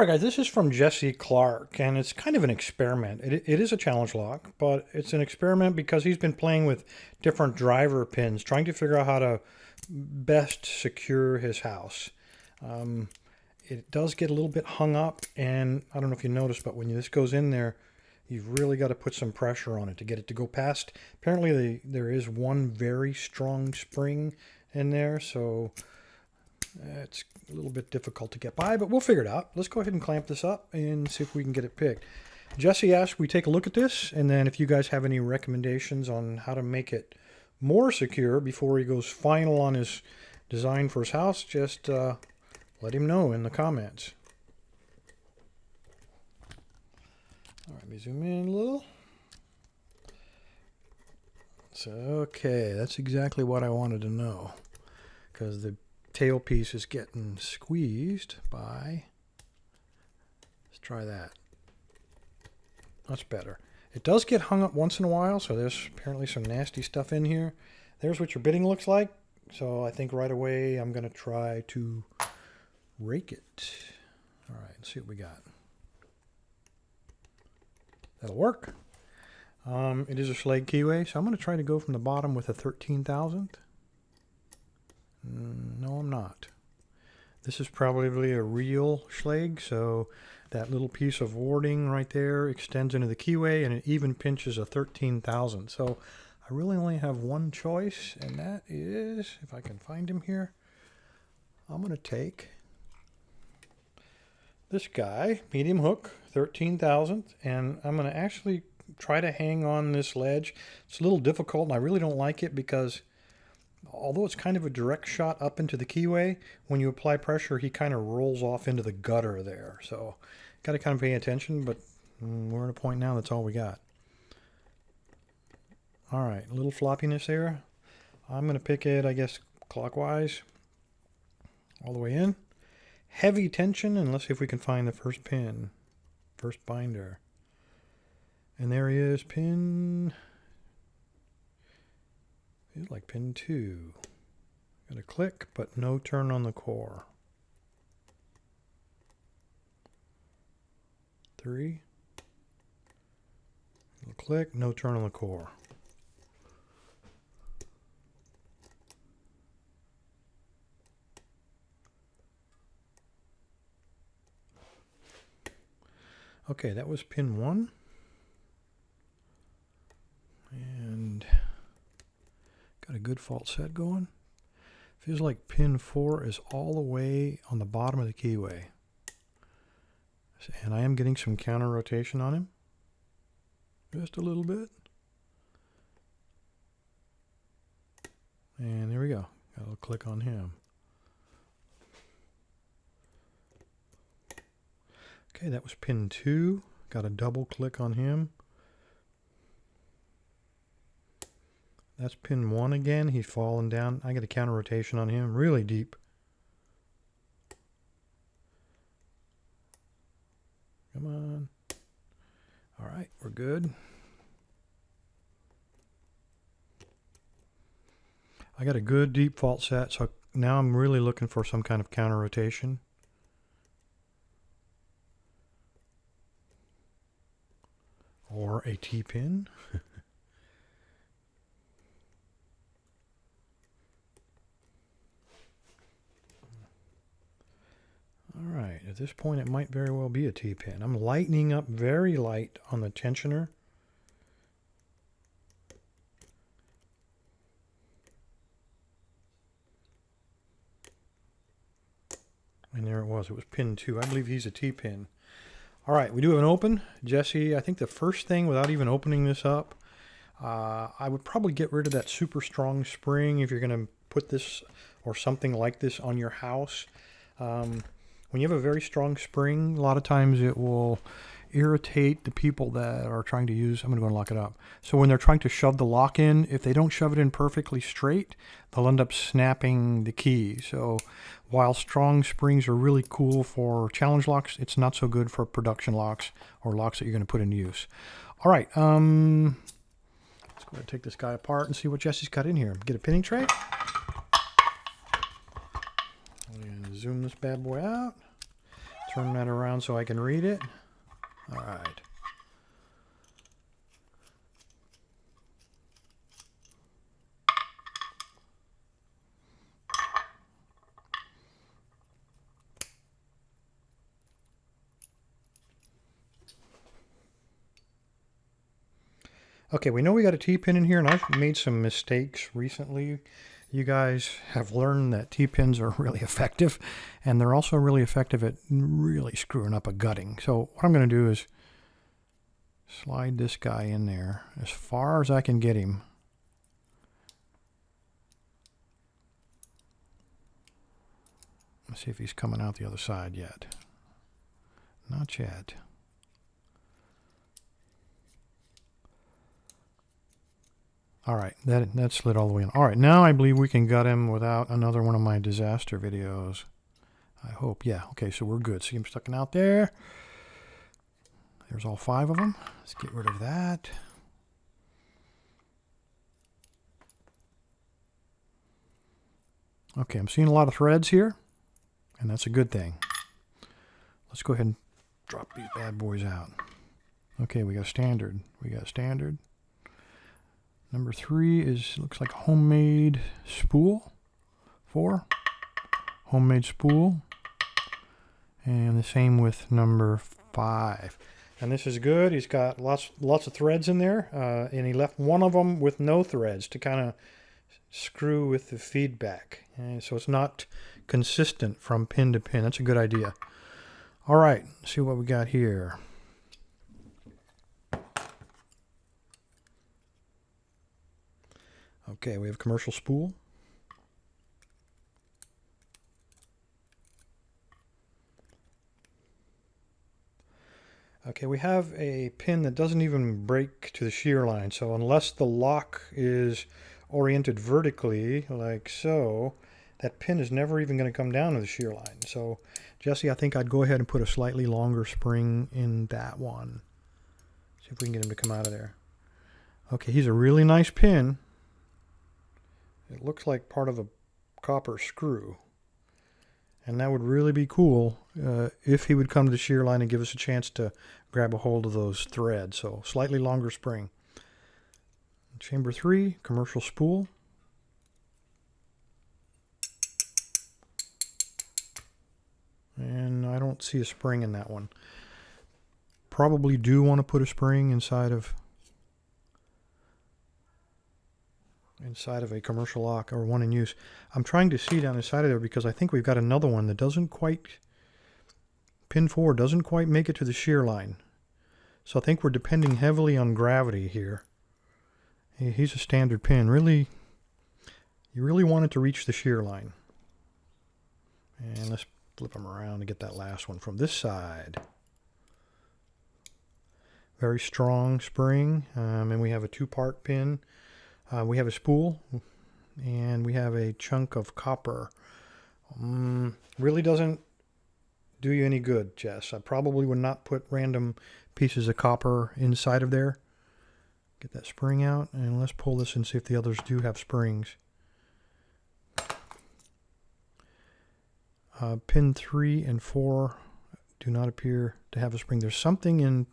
All right, guys, this is from Jesse Clark, and it's kind of an experiment. It is a challenge lock, but it's an experiment because he's been playing with different driver pins, trying to figure out how to best secure his house. Um, it does get a little bit hung up, and I don't know if you noticed, but when this goes in there, you've really got to put some pressure on it to get it to go past. Apparently, there is one very strong spring in there, so it's a little bit difficult to get by, but we'll figure it out. Let's go ahead and clamp this up and see if we can get it picked. Jesse asked we take a look at this, and then if you guys have any recommendations on how to make it more secure before he goes final on his design for his house, just let him know in the comments. All right, let me zoom in a little. So, okay, that's exactly what I wanted to know, because the tailpiece is getting squeezed by, let's try that. That's better. It does get hung up once in a while, so there's apparently some nasty stuff in here. There's what your bitting looks like. So I think right away I'm going to try to rake it. All right, let's see what we got. That'll work. It is a Schlage keyway, so I'm going to try to go from the bottom with a 13,000. No, I'm not. This is probably a real Schlage, so that little piece of warding right there extends into the keyway, and it even pinches a 13,000. So I really only have one choice, and that is, if I can find him here, I'm going to take this guy, medium hook, 13,000, and I'm going to actually try to hang on this ledge. It's a little difficult, and I really don't like it because although it's kind of a direct shot up into the keyway, when you apply pressure, he kind of rolls off into the gutter there. So got to kind of pay attention, but we're at a point now that's all we got. All right, a little floppiness there. I'm going to pick it, I guess, clockwise all the way in. Heavy tension, and let's see if we can find the first pin, first binder. And there he is, pin... Feels like pin 2. Got a click, but no turn on the core. 3. Little click, no turn on the core. Okay, that was pin 1. And got a good fault set going. Feels like pin 4 is all the way on the bottom of the keyway. And I am getting some counter rotation on him. Just a little bit. And there we go. Got a little click on him. Okay, that was pin 2. Got a double click on him. That's pin 1 again. He's falling down. I got a counter rotation on him, really deep. Come on. All right, we're good. I got a good deep fault set, so now I'm really looking for some kind of counter rotation. Or a T-pin. All right, at this point it might very well be a T-pin. I'm lightening up very light on the tensioner. And there it was. It was pin 2. I believe he's a T-pin. All right, we do have an open. Jesse, I think the first thing, without even opening this up, I would probably get rid of that super strong spring if you're going to put this or something like this on your house. When you have a very strong spring, a lot of times it will irritate the people that are trying to use, I'm going to go and lock it up. So when they're trying to shove the lock in, if they don't shove it in perfectly straight, they'll end up snapping the key. So while strong springs are really cool for challenge locks, it's not so good for production locks or locks that you're going to put into use. All right, let's go ahead and take this guy apart and see what Jesse's got in here. Get a pinning tray. Zoom this bad boy out. Turn that around so I can read it. All right. Okay, we know we got a T-pin in here, and I've made some mistakes recently. You guys have learned that T-pins are really effective, and they're also really effective at really screwing up a gutting. So what I'm going to do is slide this guy in there as far as I can get him. Let's see if he's coming out the other side yet. Not yet. All right, that slid all the way in. All right, now I believe we can gut him without another one of my disaster videos. I hope. Yeah, okay, so we're good. See him sticking out there. There's all 5 of them. Let's get rid of that. Okay, I'm seeing a lot of threads here, and that's a good thing. Let's go ahead and drop these bad boys out. Okay, we got a standard. We got a standard. Number 3 looks like a homemade spool. 4, homemade spool. And the same with number 5. And this is good. He's got lots of threads in there, and he left one of them with no threads to kind of screw with the feedback. And so it's not consistent from pin to pin. That's a good idea. All right, let's see what we got here. Okay, we have commercial spool. Okay, we have a pin that doesn't even break to the shear line. So unless the lock is oriented vertically, like so, that pin is never even going to come down to the shear line. So, Jesse, I think I'd go ahead and put a slightly longer spring in that one. See if we can get him to come out of there. Okay, he's a really nice pin. It looks like part of a copper screw. And that would really be cool if he would come to the shear line and give us a chance to grab a hold of those threads. So slightly longer spring. Chamber 3, commercial spool. And I don't see a spring in that one. Probably do want to put a spring inside of a commercial lock or one in use. I'm trying to see down inside of there because I think we've got another one that doesn't quite, pin 4 doesn't quite make it to the shear line. So I think we're depending heavily on gravity here. He's a standard pin. Really, you really want it to reach the shear line. And let's flip him around to get that last one from this side. Very strong spring, and we have a 2-part pin. We have a spool, and we have a chunk of copper. Really doesn't do you any good, Jess. I probably would not put random pieces of copper inside of there. Get that spring out, and let's pull this and see if the others do have springs. Pin 3 and 4 do not appear to have a spring. There's something in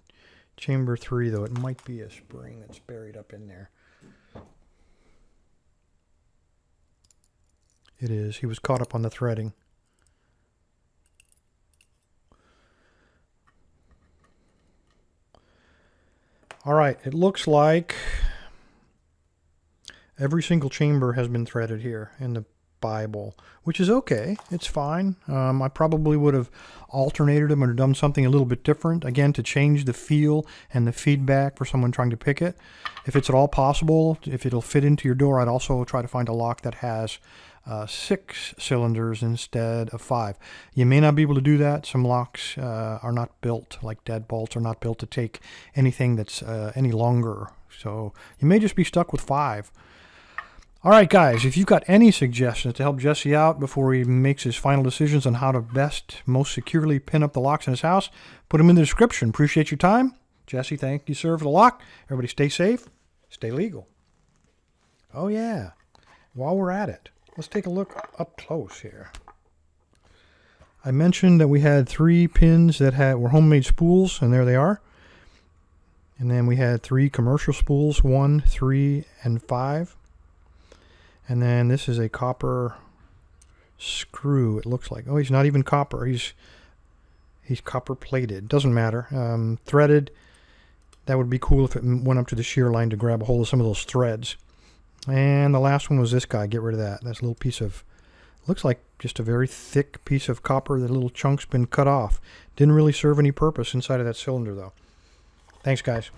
chamber 3, though. It might be a spring that's buried up in there. It is. He was caught up on the threading. All right, it looks like every single chamber has been threaded here in the Bible, which is okay. It's fine. I probably would have alternated them or done something a little bit different, again, to change the feel and the feedback for someone trying to pick it. If it's at all possible, if it'll fit into your door, I'd also try to find a lock that has 6 cylinders instead of 5. You may not be able to do that. Some locks are not built, like deadbolts are not built to take anything that's any longer. So you may just be stuck with 5. All right, guys, if you've got any suggestions to help Jesse out before he makes his final decisions on how to best, most securely pin up the locks in his house, put them in the description. Appreciate your time. Jesse, thank you, sir, for the lock. Everybody stay safe, stay legal. Oh, yeah. While we're at it, let's take a look up close here. I mentioned that we had 3 pins that were homemade spools, and there they are. And then we had 3 commercial spools, 1, 3, and 5. And then this is a copper screw, it looks like. Oh, he's not even copper. He's copper plated. Doesn't matter. Threaded. That would be cool if it went up to the shear line to grab a hold of some of those threads. And the last one was this guy. Get rid of that. That's a little piece of, looks like just a very thick piece of copper. The little chunk's been cut off. Didn't really serve any purpose inside of that cylinder, though. Thanks, guys.